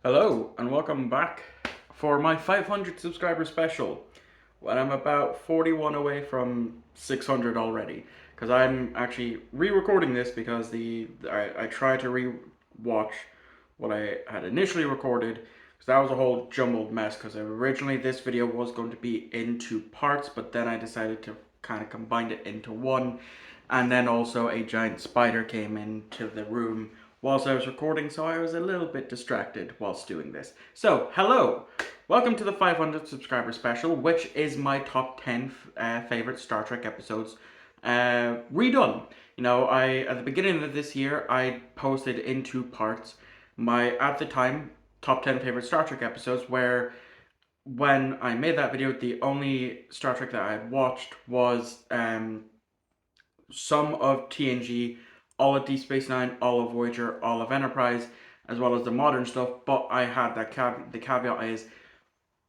Hello and welcome back for my 500 subscriber special when I'm about 41 away from 600 already, because I'm actually re-recording this because I tried to re-watch what I had initially recorded, because that was a whole jumbled mess, because originally this video was going to be in two parts, but then I decided to kind of combine it into one, and then also a giant spider came into the room whilst I was recording, so I was a little bit distracted whilst doing this. So, hello! Welcome to the 500 subscriber special, which is my top 10 favorite Star Trek episodes redone. At the beginning of this year, I posted in two parts my, at the time, top 10 favorite Star Trek episodes, where when I made that video, the only Star Trek that I had watched was some of TNG, all of Deep Space Nine, all of Voyager, all of Enterprise, as well as the modern stuff. But I had that the caveat is,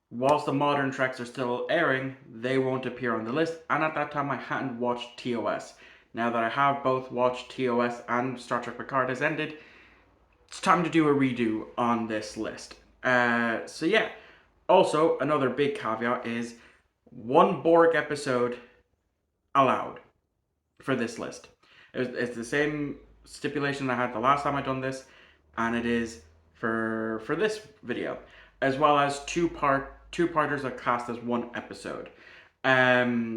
whilst the modern treks are still airing, they won't appear on the list. And at that time, I hadn't watched TOS. Now that I have both watched TOS and Star Trek Picard has ended, it's time to do a redo on this list. So yeah. Also, another big caveat is one Borg episode allowed for this list. It's the same stipulation I had the last time I done this, and it is for this video, as well as two parters are cast as one episode. Yeah,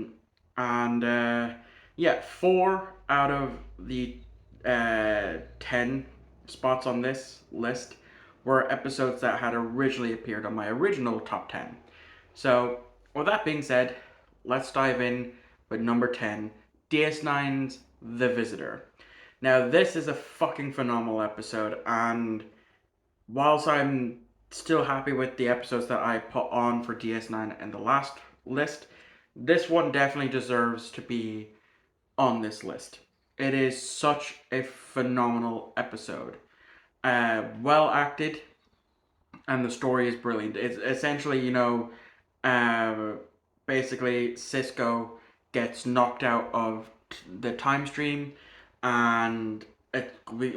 4 out of the 10 spots on this list were episodes that had originally appeared on my original top 10. So, with that being said, let's dive in with number 10, DS9's The Visitor. Now, this is a fucking phenomenal episode, and whilst I'm still happy with the episodes that I put on for DS9 in the last list, this one definitely deserves to be on this list. It is such a phenomenal episode. Well acted, and the story is brilliant. It's essentially, uh, basically Cisco gets knocked out of the time stream, and it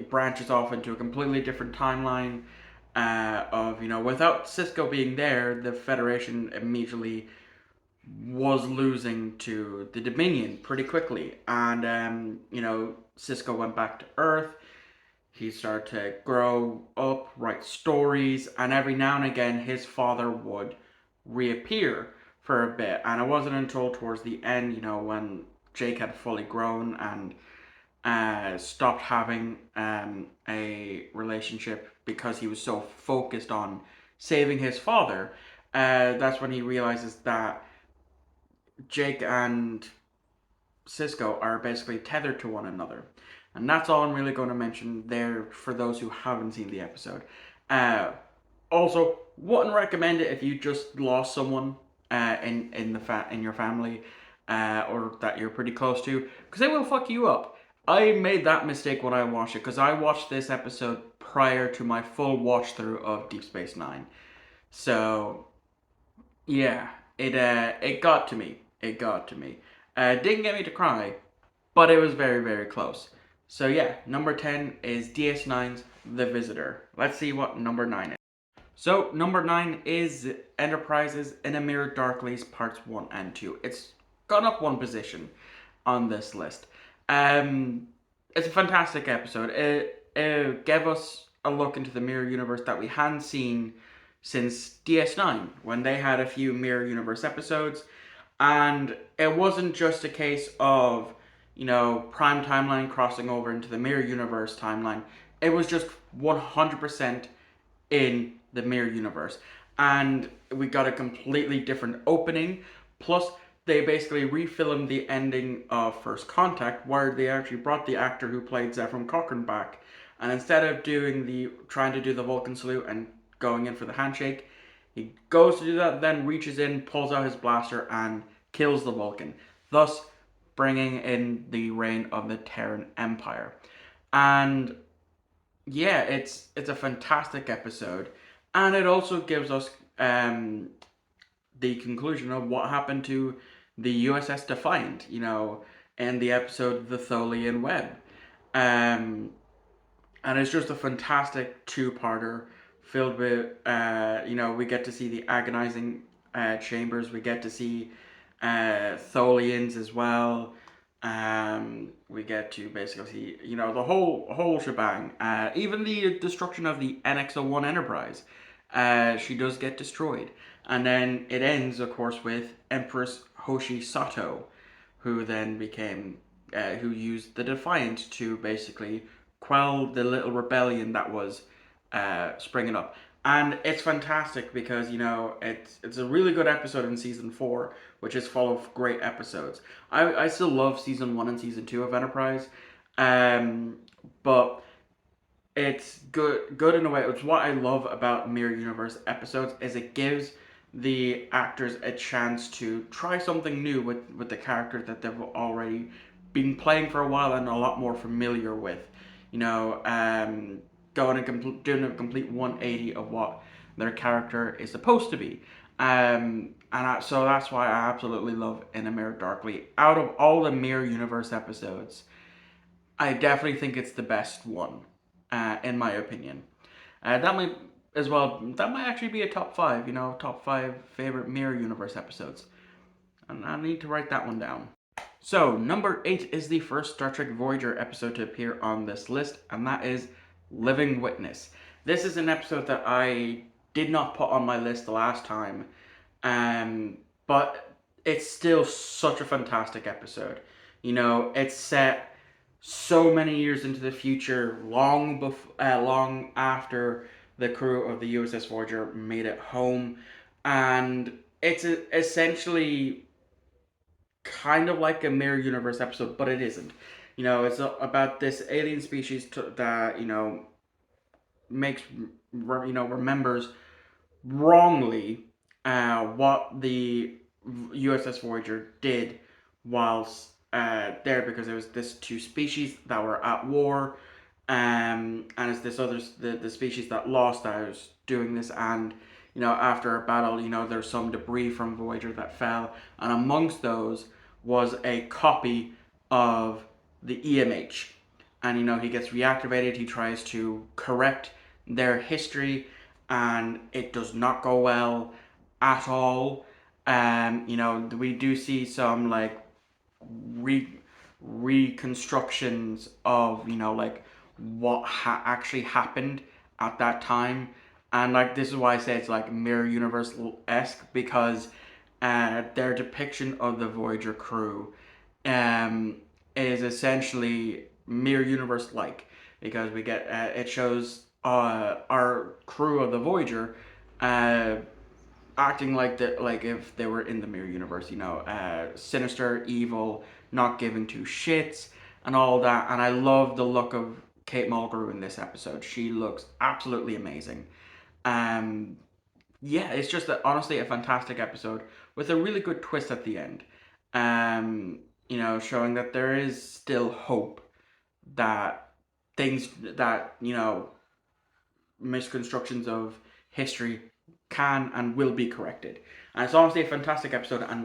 branches off into a completely different timeline. Without Cisco being there, the Federation immediately was losing to the Dominion pretty quickly, and Cisco went back to Earth. He started to grow up, write stories, and every now and again his father would reappear for a bit. And it wasn't until towards the end, when Jake had fully grown and stopped having a relationship because he was so focused on saving his father, that's when he realizes that Jake and Cisco are basically tethered to one another. And that's all I'm really going to mention there for those who haven't seen the episode. Uh, Also, wouldn't recommend it if you just lost someone in your family, or that you're pretty close to, because it will fuck you up. I made that mistake when I watched it, because I watched this episode prior to my full watch through of Deep Space Nine. So yeah, it got to me. It got to me. Didn't get me to cry, but it was very, very close. So yeah, number 10 is DS9's The Visitor. Let's see what number 9 is. So number 9 is Enterprise's In a Mirror Darkly's parts 1 and 2. It's gone up one position on this list. It's a fantastic episode. It gave us a look into the mirror universe that we hadn't seen since DS9, when they had a few mirror universe episodes. And it wasn't just a case of, Prime Timeline crossing over into the Mirror Universe timeline. It was just 100% in the Mirror Universe. And we got a completely different opening. Plus, they basically refilmed the ending of First Contact, where they actually brought the actor who played Zefram Cochrane back. And instead of trying to do the Vulcan salute and going in for the handshake, he goes to do that, then reaches in, pulls out his blaster, and kills the Vulcan, thus bringing in the reign of the Terran Empire. And yeah, it's a fantastic episode, and it also gives us the conclusion of what happened to the USS Defiant, in the episode The Tholian Web. And it's just a fantastic two-parter filled with, we get to see the agonizing chambers. We get to see Tholians as well. We get to basically see, the whole shebang. Even the destruction of the NX-01 Enterprise. She does get destroyed. And then it ends, of course, with Empress Hoshi Sato, who then became, who used the Defiant to basically quell the little rebellion that was springing up. And it's fantastic because it's a really good episode in season 4, which is full of great episodes. I still love season 1 and season 2 of Enterprise, but it's good in a way. It's what I love about Mirror Universe episodes is it gives the actors a chance to try something new with the characters that they've already been playing for a while and a lot more familiar with. Going and doing a complete 180 of what their character is supposed to be. So that's why I absolutely love In a Mirror Darkly. Out of all the Mirror Universe episodes, I definitely think it's the best one, in my opinion. That might as well. That might actually be a top 5. Top 5 favorite Mirror Universe episodes. And I need to write that one down. So number 8 is the first Star Trek Voyager episode to appear on this list, and that is Living Witness. This is an episode that I did not put on my list the last time, but it's still such a fantastic episode. It's set so many years into the future, long after the crew of the USS Voyager made it home, and it's essentially kind of like a Mirror Universe episode, but it isn't. It's about this alien species that makes remembers wrongly what the USS Voyager did whilst there, because it was this two species that were at war, and it's this other the species that lost that was doing this, and after a battle, there's some debris from Voyager that fell, and amongst those was a copy of the EMH, and he gets reactivated. He tries to correct their history, and it does not go well at all. We do see some like reconstructions of like what actually happened at that time, and like this is why I say it's like Mirror Universe esque, because their depiction of the Voyager crew um, is essentially Mirror Universe like, because we get it shows our crew of the Voyager uh, acting like if they were in the Mirror Universe, sinister, evil, not giving two shits, and all that. And I love the look of Kate Mulgrew in this episode. She looks absolutely amazing. Um, yeah, it's just honestly a fantastic episode with a really good twist at the end. Showing that there is still hope, that things that misconstructions of history can and will be corrected. And it's honestly a fantastic episode, and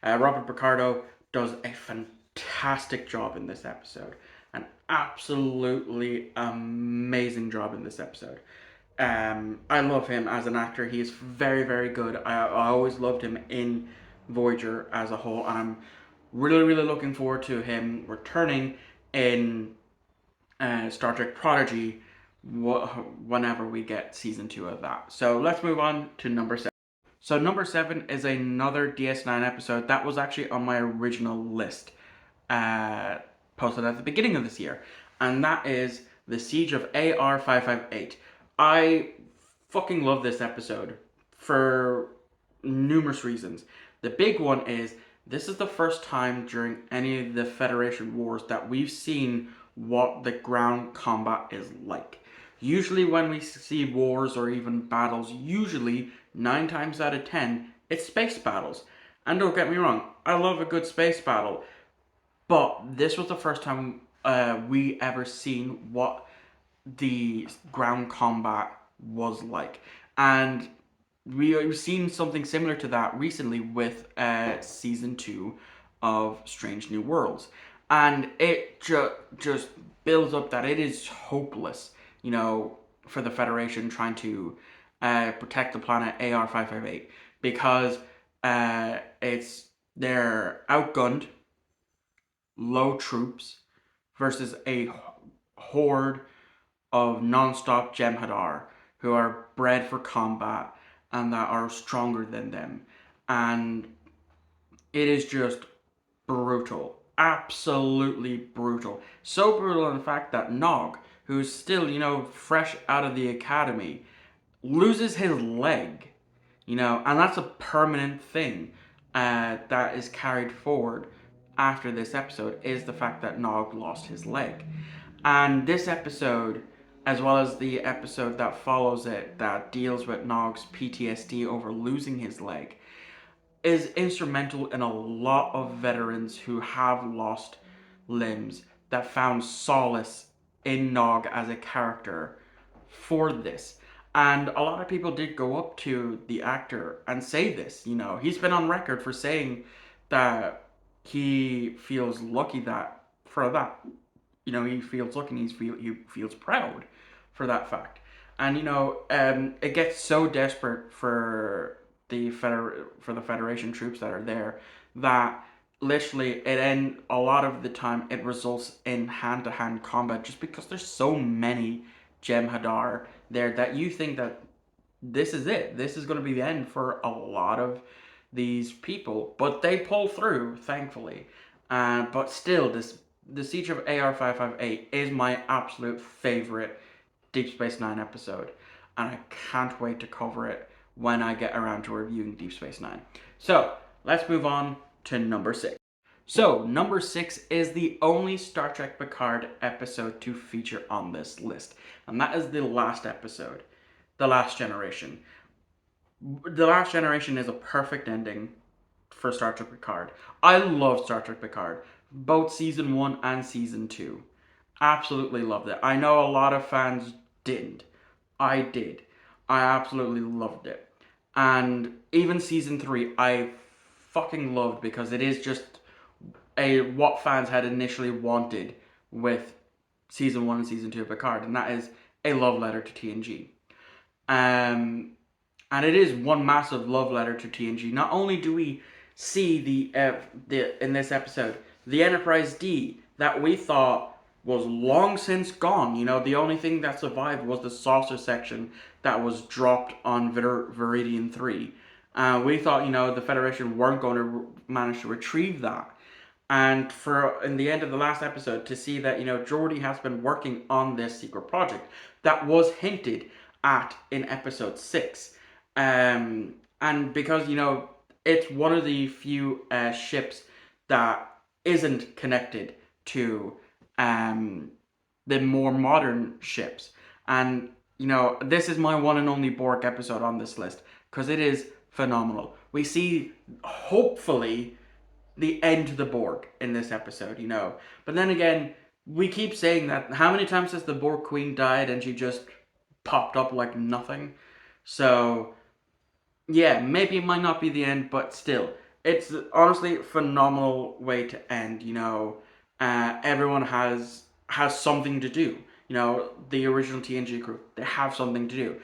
Robert Picardo does a fantastic job in this episode. An absolutely amazing job in this episode. I love him as an actor. He is very, very good. I always loved him in Voyager as a whole, and I'm really, really looking forward to him returning in Star Trek Prodigy whenever we get season 2 of that. So let's move on to number 7. So number 7 is another DS9 episode that was actually on my original list, posted at the beginning of this year, and that is the Siege of Ar558. I fucking love this episode for numerous reasons. The big one is this is the first time during any of the Federation wars that we've seen what the ground combat is like. Usually when we see wars or even battles, usually 9 times out of 10, it's space battles. And don't get me wrong, I love a good space battle, but this was the first time we ever seen what the ground combat was like. And we've seen something similar to that recently with season 2 of Strange New Worlds, and it just builds up that it is hopeless. for the Federation trying to protect the planet AR558 because they're outgunned, low troops versus a horde of non-stop Jem'Hadar who are bred for combat and that are stronger than them. And it is just brutal. Absolutely brutal. So brutal, in fact, that Nog, who's still, fresh out of the academy, loses his leg, and that's a permanent thing that is carried forward after this episode, is the fact that Nog lost his leg. And this episode, as well as the episode that follows it, that deals with Nog's PTSD over losing his leg, is instrumental in a lot of veterans who have lost limbs that found solace in Nog as a character for this. And a lot of people did go up to the actor and say this. He's been on record for saying that he feels lucky that for that. He feels lucky and he feels proud for that fact. And it gets so desperate for for the Federation troops that are there that literally a lot of the time it results in hand-to-hand combat just because there's so many Jem'Hadar there that you think that this is it. This is going to be the end for a lot of these people, but they pull through, thankfully. But still, the Siege of AR558 is my absolute favorite Deep Space Nine episode, and I can't wait to cover it when I get around to reviewing Deep Space Nine. So let's move on to number 6. So, number 6 is the only Star Trek Picard episode to feature on this list, and that is the last episode, The Last Generation. The Last Generation is a perfect ending for Star Trek Picard. I love Star Trek Picard, both season 1 and season 2. Absolutely loved it. I know a lot of fans didn't. I did. I absolutely loved it. And even season 3, I fucking loved because it is just what fans had initially wanted with season 1 and season 2 of Picard, and that is a love letter to TNG. And it is one massive love letter to TNG. Not only do we see the in this episode the Enterprise D that we thought was long since gone. The only thing that survived was the saucer section that was dropped on Viridian 3. We thought, the Federation weren't going to manage to retrieve that. And for in the end of the last episode to see that Geordi has been working on this secret project that was hinted at in episode 6, and because it's one of the few ships that isn't connected to the more modern ships. And this is my one and only Borg episode on this list because it is phenomenal. We see hopefully the end to the Borg in this episode, But then again, we keep saying that. How many times has the Borg Queen died and she just popped up like nothing? So, yeah, maybe it might not be the end, but still. It's honestly a phenomenal way to end, Everyone has something to do. The original TNG crew, they have something to do.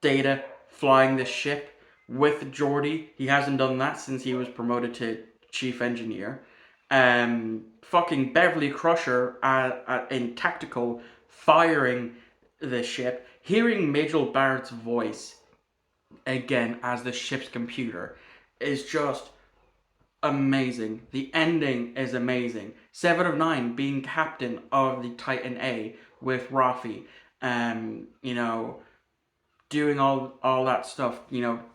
Data flying the ship with Geordi. He hasn't done that since he was promoted to chief engineer. Fucking Beverly Crusher in tactical firing the ship. Hearing Majel Barrett's voice again as the ship's computer is just amazing. The ending is amazing. 7 of 9 being captain of the Titan A with Rafi. Doing all that stuff,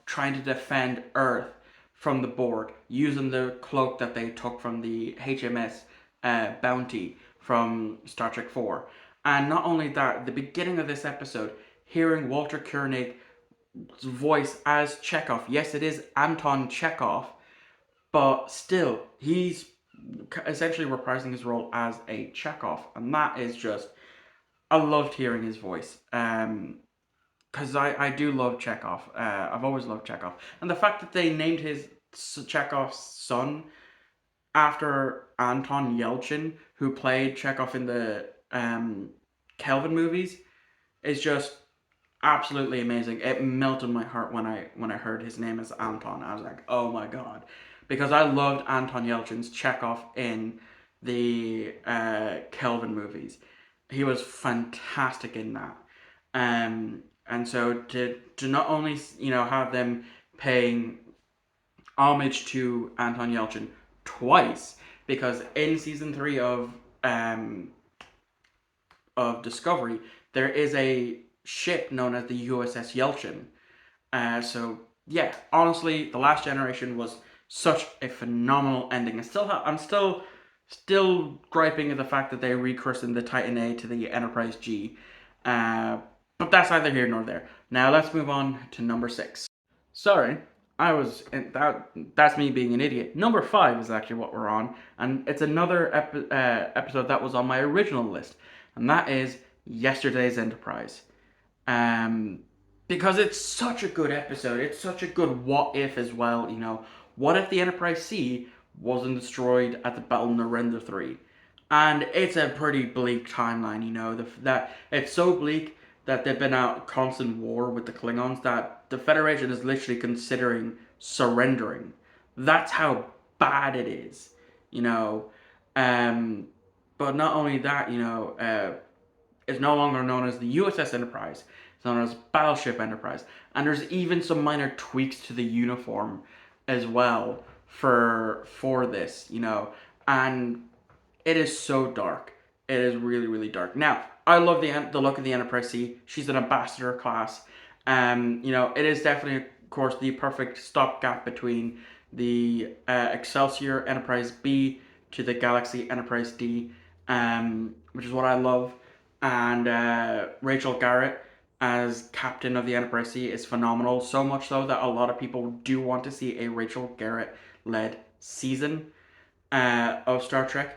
trying to defend Earth from the Borg, using the cloak that they took from the HMS Bounty from Star Trek 4. And not only that, the beginning of this episode, hearing Walter Koenig's voice as Chekhov. Yes, it is Anton Chekhov, but still, he's essentially reprising his role as a Chekhov. And that is just, I loved hearing his voice. Because I do love Chekhov. I've always loved Chekhov. And the fact that they named his Chekhov's son after Anton Yelchin, who played Chekhov in the Kelvin movies, is just absolutely amazing. It melted my heart when I heard his name as Anton. I was like, oh my god, because I loved Anton Yelchin's Chekhov in the Kelvin movies. He was fantastic in that. And so to not only have them paying homage to Anton Yelchin twice, because in season 3 um of Discovery there is a ship known as the USS Yelchin. So yeah, honestly, The Last Generation was such a phenomenal ending. I'm still griping at the fact that they rechristened the Titan A to the Enterprise G. Uh, but that's neither here nor there. Now let's move on to number 6. Sorry, that's me being an idiot. Number 5 is actually what we're on, and it's another episode that was on my original list, and that is Yesterday's Enterprise. Um, because it's such a good episode. It's such a good what if as well. What if the Enterprise C wasn't destroyed at the Battle of Narendra 3? And it's a pretty bleak timeline. That it's so bleak that they've been at constant war with the Klingons that the Federation is literally considering surrendering. That's how bad it is. You know, um, but not only that, is no longer known as the USS Enterprise. It's known as Battleship Enterprise. And there's even some minor tweaks to the uniform as well for this. And it is so dark. It is really, really dark. Now, I love the look of the Enterprise C. She's an ambassador class. It is definitely, of course, the perfect stopgap between the Excelsior Enterprise B to the Galaxy Enterprise D, which is what I love. And Rachel Garrett as captain of the Enterprise C is phenomenal. So much so that a lot of people do want to see a Rachel Garrett led season of Star Trek.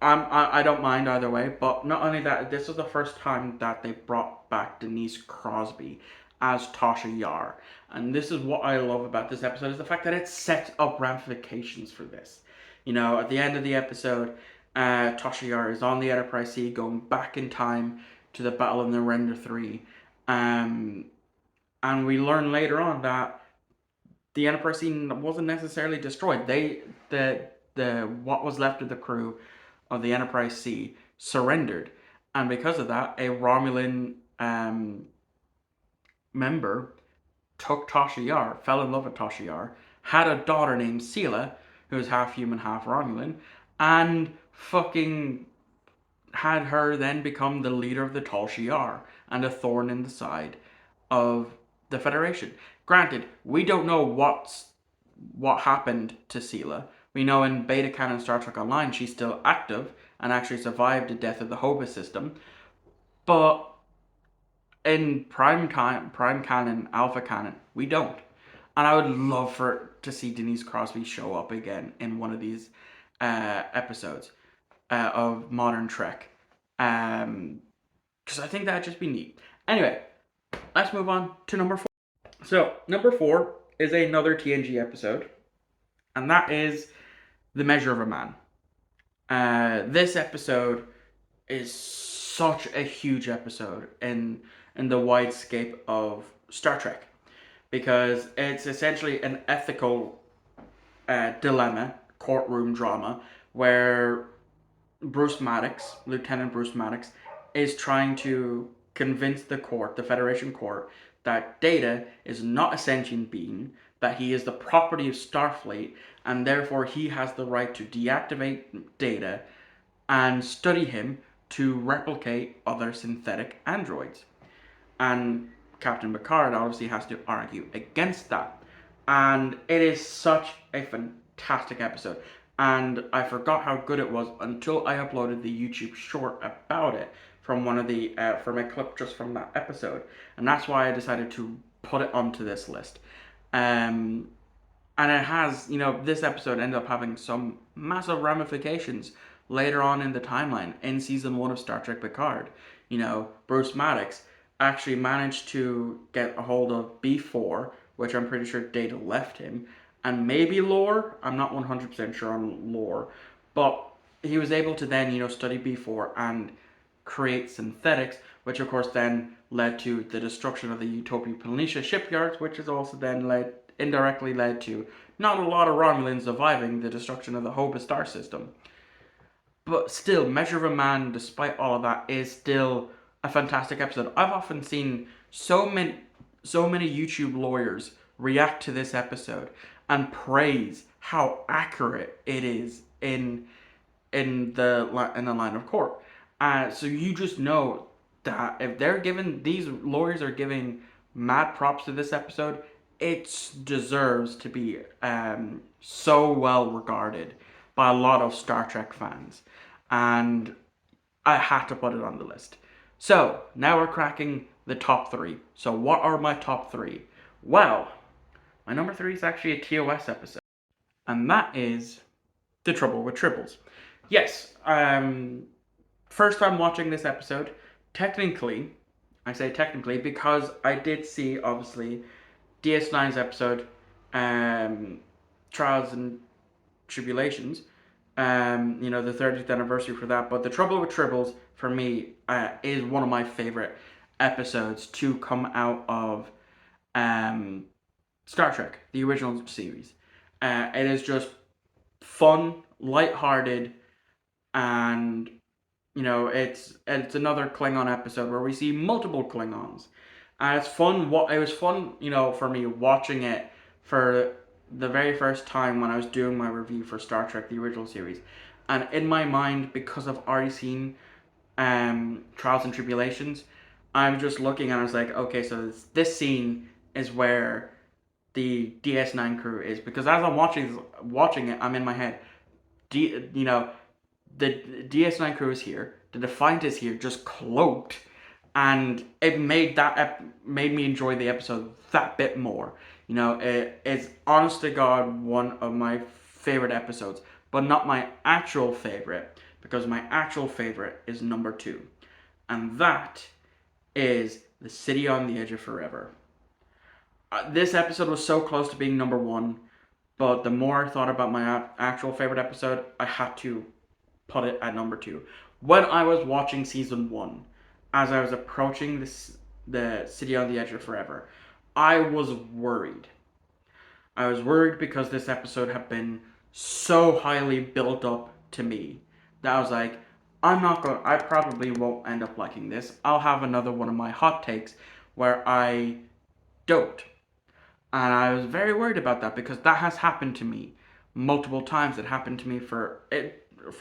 I don't mind either way, but not only that, this was the first time that they brought back Denise Crosby as Tasha Yar. And this is what I love about this episode, is the fact that it sets up ramifications for this. At the end of the episode, Tasha Yar is on the Enterprise C going back in time to the Battle of Narendra 3. And we learn later on that the Enterprise C wasn't necessarily destroyed. The what was left of the crew of the Enterprise C surrendered, and because of that, a Romulan member took Tasha Yar, fell in love with Tasha Yar, had a daughter named Sela, who was half human, half Romulan, and fucking had her then become the leader of the Tal Shiar and a thorn in the side of the Federation. Granted, we don't know what happened to Sela. We know in Beta Canon Star Trek Online she's still active and actually survived the death of the Hobus system. But in Prime Canon, Alpha Canon, we don't. And I would love to see Denise Crosby show up again in one of these episodes of modern Trek. Because I think that'd just be neat. Anyway, let's move on to number 4. So, number 4 is another TNG episode, and that is The Measure of a Man. This episode is such a huge episode in the widescape of Star Trek, because it's essentially an ethical dilemma, courtroom drama, where Lieutenant Bruce Maddox, is trying to convince the court, the Federation court, that Data is not a sentient being, that he is the property of Starfleet, and therefore he has the right to deactivate Data and study him to replicate other synthetic androids. And Captain Picard obviously has to argue against that. And it is such a fantastic episode. And I forgot how good it was until I uploaded the YouTube short about it from from a clip just from that episode. And that's why I decided to put it onto this list. And it has, this episode ended up having some massive ramifications later on in the timeline in season 1 of Star Trek Picard. Bruce Maddox actually managed to get a hold of B4, which I'm pretty sure Data left him, and maybe Lore. I'm not 100% sure on Lore, but he was able to then, study B4 and create synthetics, which of course then led to the destruction of the Utopia Planitia shipyards, which has also then indirectly led to not a lot of Romulans surviving the destruction of the Hoba star system. But still, Measure of a Man, despite all of that, is still a fantastic episode. I've often seen so many YouTube lawyers react to this episode and praise how accurate it is in the line of court. So you just know that if these lawyers are giving mad props to this episode, it deserves to be so well regarded by a lot of Star Trek fans, and I had to put it on the list. So now we're cracking the top three. So what are my top three? Well, my number three is actually a TOS episode, and that is The Trouble with Tribbles. Yes, first time watching this episode, technically, I say technically because I did see, obviously, DS9's episode, Trials and Tribulations, the 30th anniversary for that. But The Trouble with Tribbles, for me, is one of my favorite episodes to come out of Star Trek, the original series. It is just fun, light-hearted, and it's another Klingon episode where we see multiple Klingons, and it's fun. It was fun, for me watching it for the very first time when I was doing my review for Star Trek: The Original Series, and in my mind, because I've already seen Trials and Tribulations, I'm just looking and I was like, okay, so this scene is where the DS9 crew is, because as I'm watching it, I'm in my head, the DS9 crew is here, the Defiant is here, just cloaked, and it made me enjoy the episode that bit more. It's honest to God one of my favorite episodes, but not my actual favorite, because my actual favorite is number two, and that is The City on the Edge of Forever. This episode was so close to being number one, but the more I thought about my actual favorite episode, I had to put it at number two. When I was watching season one, as I was approaching the City on the Edge of Forever, I was worried. I was worried because this episode had been so highly built up to me that I was like, I probably won't end up liking this. I'll have another one of my hot takes where I don't. And I was very worried about that because that has happened to me multiple times. It happened to me for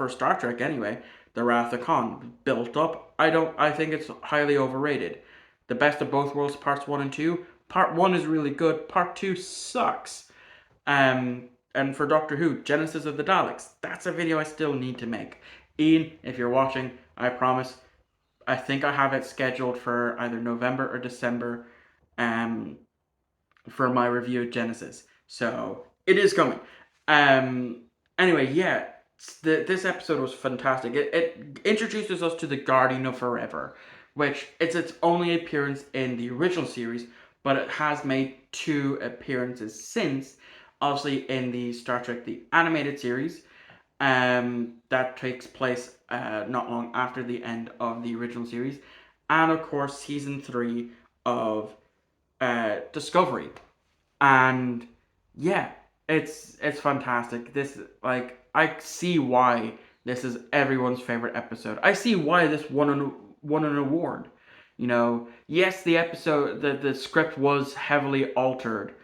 Star Trek anyway. The Wrath of Khan built up. I think it's highly overrated. The Best of Both Worlds parts 1 and 2. Part 1 is really good. Part 2 sucks. And for Doctor Who, Genesis of the Daleks, that's a video I still need to make. Ian, if you're watching, I promise, I think I have it scheduled for either November or December for my review of Genesis. So it is coming. Anyway, yeah, this episode was fantastic. It introduces us to the Guardian of Forever, which it's its only appearance in the original series, but it has made 2 appearances since. Obviously, in the Star Trek the Animated Series, that takes place not long after the end of the original series, and of course season 3 of Discovery, and yeah, it's fantastic. This, like, I see why this is everyone's favorite episode. I see why this won an award. Yes, the episode, the script was heavily altered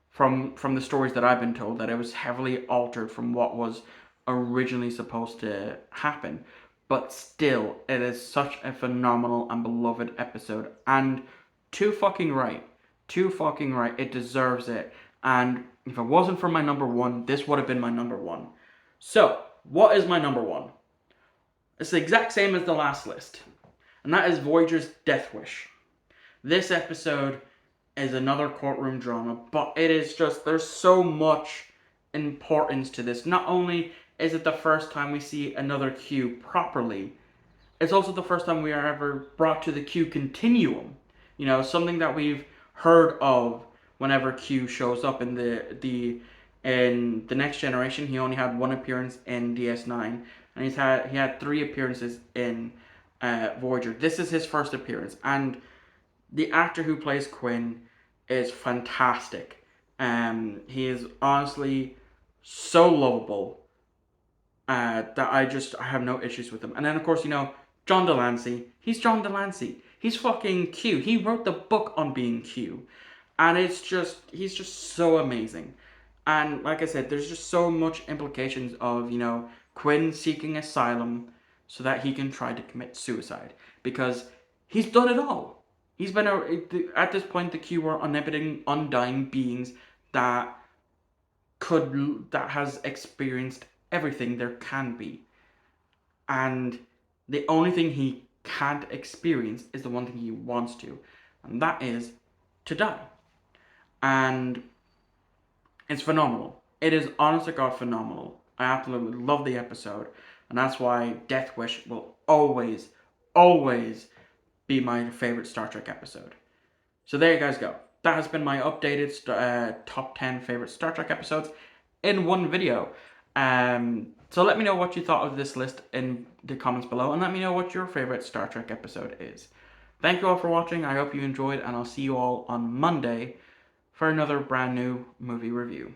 from the stories that I've been told, that it was heavily altered from what was originally supposed to happen. But still, it is such a phenomenal and beloved episode, and too fucking right. Too fucking right. It deserves it. And if it wasn't for my number one, this would have been my number one. So, what is my number one? It's the exact same as the last list, and that is Voyager's Death Wish. This episode is another courtroom drama, but it is just, there's so much importance to this. Not only is it the first time we see another Q properly, it's also the first time we are ever brought to the Q continuum. Something that we've heard of whenever Q shows up in the Next Generation. He only had 1 appearance in DS9, and he had 3 appearances in Voyager. This is his first appearance, and the actor who plays Quinn is fantastic. He is honestly so lovable that I have no issues with him. And then of course John Delancey. He's John Delancey. He's fucking Q. He wrote the book on being Q, and he's just so amazing. And like I said, there's just so much implications of Quinn seeking asylum so that he can try to commit suicide because he's done it all. He's been at this point the Q were omnipotent, undying beings that that has experienced everything there can be, and the only thing he can't experience is the one thing he wants to, and that is to die. And it's phenomenal. It is honest to God phenomenal. I absolutely love the episode, and that's why Death Wish will always, always be my favorite Star Trek episode. So there you guys go. That has been my updated top 10 favorite Star Trek episodes in one video. So let me know what you thought of this list in the comments below, and let me know what your favorite Star Trek episode is. Thank you all for watching. I hope you enjoyed, and I'll see you all on Monday for another brand new movie review.